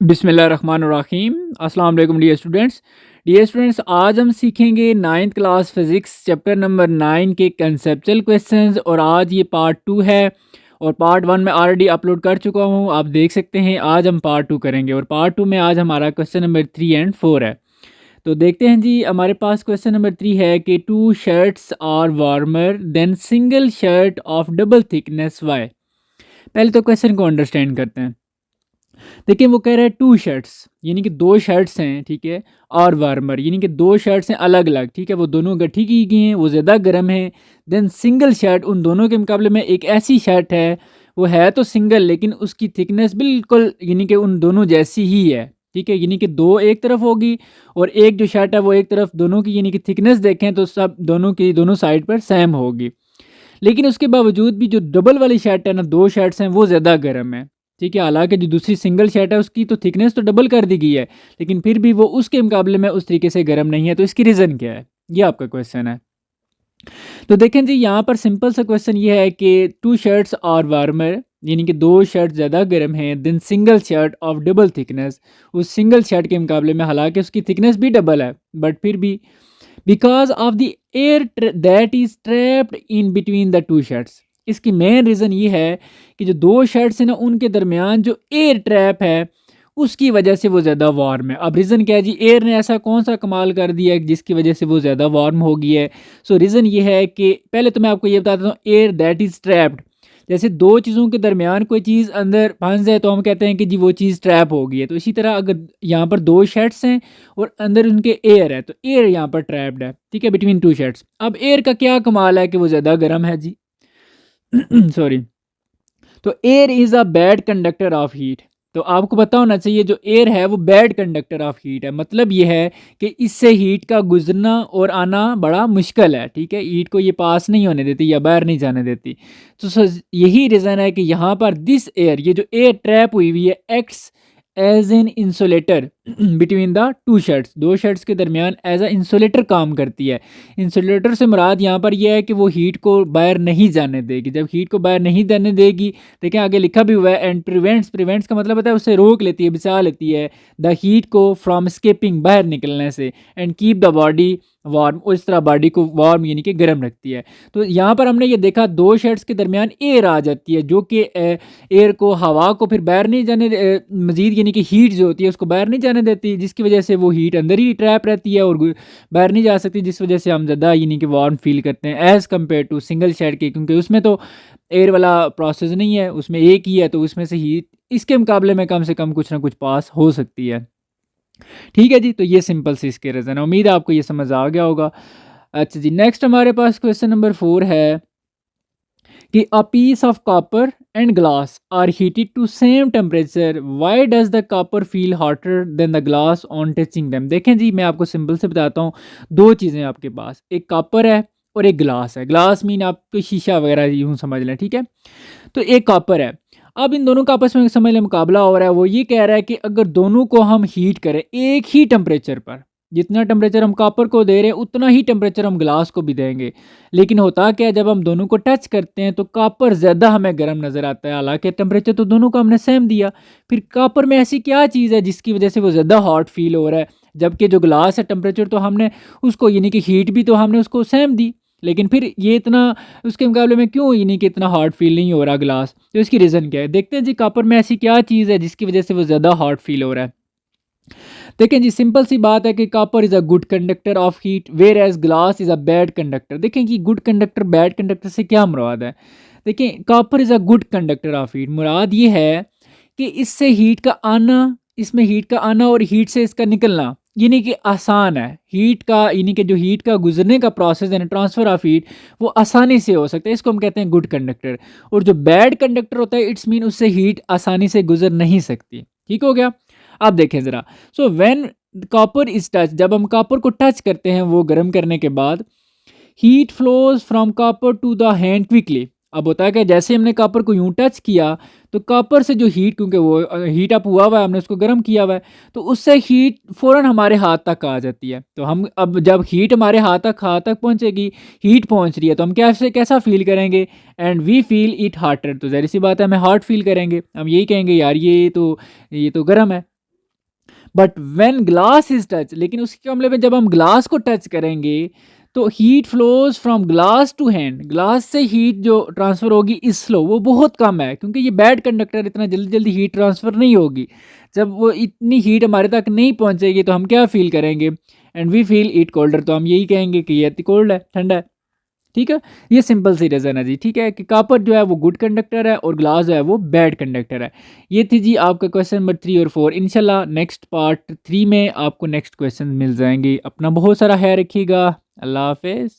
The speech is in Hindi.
बिस्मिल्लाहिर्रहमानिर्रहीम। अस्सलाम वालेकुम डियर स्टूडेंट्स, आज हम सीखेंगे 9th class physics chapter number 9 के कंसेप्चुअल क्वेश्चंस और आज ये पार्ट 2 है और पार्ट 1 में ऑलरेडी अपलोड कर चुका हूँ, आप देख सकते हैं। आज हम पार्ट 2 करेंगे और पार्ट 2 में आज हमारा क्वेश्चन नंबर 3 एंड 4 है। तो देखते हैं जी, हमारे पास क्वेश्चन नंबर 3 है कि 2 shirts are warmer than single shirt of double thickness why. पहले तो क्वेश्चन को अंडरस्टैंड करते हैं। देखिए, वो कह रहा है 2 शर्ट्स यानी कि 2 शर्ट्स हैं, ठीक है, और वार्मर यानी कि 2 शर्ट्स हैं अलग अलग, ठीक है, वो दोनों गठी की गई हैं, वो ज़्यादा गर्म है। देन सिंगल शर्ट, उन दोनों के मुकाबले में एक ऐसी शर्ट है, वो है तो सिंगल लेकिन उसकी थिकनेस बिल्कुल यानी कि उन दोनों जैसी ही है, ठीक है, यानी कि दो एक तरफ होगी और एक जो शर्ट है वो एक तरफ, दोनों की यानी कि थिकनेस देखें तो सब दोनों की दोनों साइड पर सेम होगी। लेकिन उसके बावजूद भी जो डबल वाली शर्ट है ना, 2 शर्ट्स हैं, वो ज़्यादा गर्म है, ठीक है। हालांकि जो दूसरी सिंगल शर्ट है उसकी तो थिकनेस तो डबल कर दी गई है, लेकिन फिर भी वो उसके मुकाबले में उस तरीके से गर्म नहीं है। तो इसकी रीज़न क्या है, ये आपका क्वेश्चन है। तो देखें जी, यहाँ पर सिंपल सा क्वेश्चन ये है कि 2 शर्ट्स और वार्मर यानी कि 2 शर्ट ज़्यादा गर्म हैं than single shirt of double thickness, उस सिंगल शर्ट के मुकाबले में, हालांकि उसकी थिकनेस भी डबल है बट फिर भी because of the air that is trapped in between the 2 shirts. इसकी मेन रीज़न ये है कि जो 2 शर्ट्स हैं ना, उनके दरमियान जो एयर ट्रैप है उसकी वजह से वो ज़्यादा वार्म है। अब रीज़न क्या है जी, एयर ने ऐसा कौन सा कमाल कर दिया है जिसकी वजह से वो ज़्यादा वार्म हो गई है। सो रीज़न ये है कि पहले तो मैं आपको ये बताता हूँ, एयर दैट इज़ ट्रैप्ड, जैसे दो चीज़ों के दरमियान कोई चीज़ अंदर फंस जाए तो हम कहते हैं कि जी वो चीज़ ट्रैप हो गई है। तो इसी तरह अगर यहाँ पर 2 शर्ट्स हैं और अंदर उनके एयर है तो एयर यहाँ पर ट्रैप्ड है, ठीक है, बिटवीन 2 शर्ट्स। अब एयर का क्या कमाल है कि वो ज़्यादा गर्म है जी। सॉरी। तो air is a bad conductor of heat. तो आपको पता होना चाहिए जो एयर है वो बैड कंडक्टर ऑफ हीट है। मतलब ये है कि इससे हीट का गुजरना और आना बड़ा मुश्किल है, ठीक है, हीट को ये पास नहीं होने देती या बाहर नहीं जाने देती। तो यही रीज़न है कि यहाँ पर दिस एयर, ये जो एयर ट्रैप हुई हुई है, acts as an insulator between the 2 shirts, 2 shirts के दरमियान एज अ इंसुलेटर काम करती है। इंसुलेटर से मुराद यहाँ पर यह है कि वो हीट को बाहर नहीं जाने देगी। जब हीट को बाहर नहीं जाने देगी, देखें आगे लिखा भी हुआ है, एंड प्रिवेंट्स, प्रिवेंट्स का मतलब होता है उससे रोक लेती है, बचा लेती है द हीट को फ्रॉम स्केपिंग, बाहर निकलने से, and keep the body warm, और इस तरह बॉडी को वार्म यानी कि गर्म रखती है। तो यहाँ पर हमने ये देखा 2 शर्ट्स के दरमियान एयर आ जाती है जो कि एयर को, हवा को फिर बाहर नहीं जाने मज़ीद यानी कि हीट जो होती है उसको बाहर नहीं जाने देती, जिसकी वजह से वो हीट अंदर ही ट्रैप रहती है और बाहर नहीं जा सकती, जिस वजह से हम ज़्यादा यानी कि वार्म फील करते हैं as compare to single shirt के, क्योंकि उसमें तो एयर वाला प्रोसेस नहीं है, उसमें एक ही है, तो उसमें से हीट इसके मुकाबले में कम से कम कुछ ना कुछ पास हो सकती है। ठीक है जी, तो ये सिंपल सी इसके रीज़न है। उम्मीद है आपको ये समझ आ गया होगा। अच्छा जी, नेक्स्ट हमारे पास क्वेश्चन नंबर 4 है कि a piece of copper and glass are heated to same temperature, why does the copper feel hotter than the glass on touching them. देखें जी, मैं आपको सिंपल से बताता हूँ, 2 चीज़ें आपके पास, एक कॉपर है और एक ग्लास है। ग्लास मीन आप कोई शीशा वगैरह यूँ समझ लें, ठीक है। तो एक कॉपर है, अब इन दोनों का आपस में समझ लें मुकाबला हो रहा है। वो ये कह रहा है कि अगर दोनों को हम हीट करें एक ही टेम्परेचर पर, जितना टेम्परेचर हम कॉपर को दे रहे हैं उतना ही टेम्परेचर हम ग्लास को भी देंगे, लेकिन होता क्या है, जब हम दोनों को टच करते हैं तो कॉपर ज़्यादा हमें गर्म नज़र आता है, हालांकि टेम्परेचर तो दोनों का हमने सेम दिया। फिर कॉपर में ऐसी क्या चीज़ है जिसकी वजह से वो ज़्यादा हॉट फील हो रहा है, जबकि जो ग्लास है टेम्परेचर तो हमने उसको यानी कि हीट भी तो हमने उसको सेम दी, लेकिन फिर ये इतना उसके मुकाबले में क्यों यानी कि इतना हॉट फील नहीं हो रहा ग्लास। तो इसकी रीज़न क्या है, देखते हैं जी, कॉपर में ऐसी क्या चीज़ है जिसकी वजह से वो ज़्यादा हॉट फील हो रहा है। देखें जी, सिंपल सी बात है कि copper is a good conductor of heat whereas glass is a bad conductor. देखें कि गुड कंडक्टर बैड कंडक्टर से क्या मुराद है। देखें, copper is a good conductor of heat, मुराद ये है कि इससे हीट का आना, इसमें हीट का आना और हीट से इसका निकलना यानी कि आसान है। हीट का यानी कि जो हीट का गुजरने का प्रोसेस है, ट्रांसफ़र ऑफ हीट, वो आसानी से हो सकता है, इसको हम कहते हैं गुड कंडक्टर। और जो बैड कंडक्टर होता है, इट्स मीन उससे हीट आसानी से गुजर नहीं सकती। ठीक हो गया। अब देखें ज़रा, so when copper is touch, जब हम कॉपर को टच करते हैं वो गर्म करने के बाद, heat flows from copper two the hand quickly. अब होता है कि जैसे हमने कॉपर को यूं टच किया तो कॉपर से जो हीट, क्योंकि वो हीट अप हुआ हुआ है, हमने उसको गर्म किया हुआ है, तो उससे हीट फ़ौरन हमारे हाथ तक आ जाती है। तो हम अब जब हीट हमारे हाथ तक पहुंचेगी, हीट पहुंच रही है, तो हम कैसा फील करेंगे, एंड वी फील इट हार्टर। तो ज़ाहिर सी बात है हमें हॉट फील करेंगे, हम यही कहेंगे यार ये तो गर्म है। But when glass is touch, लेकिन उसके मामले में जब हम ग्लास को टच करेंगे तो heat flows from glass to hand, glass से हीट जो ट्रांसफ़र होगी इज स्लो, वो बहुत कम है, क्योंकि ये बैड कंडक्टर, इतना जल्दी जल्दी हीट ट्रांसफ़र नहीं होगी। जब वो इतनी हीट हमारे तक नहीं पहुंचेगी तो हम क्या फील करेंगे, and we feel it colder, तो हम यही कहेंगे कि ये इतनी कोल्ड है, ठंडा है। ठीक है, ये सिंपल सी रीज़न है जी। ठीक है कि कॉपर जो है वो गुड कंडक्टर है और ग्लास जो है वो बैड कंडक्टर है। ये थी जी आपका क्वेश्चन नंबर 3 और 4। इंशाल्लाह नेक्स्ट पार्ट 3 में आपको नेक्स्ट क्वेश्चन मिल जाएंगे। अपना बहुत सारा ख्याल रखिएगा। अल्लाह हाफिज़।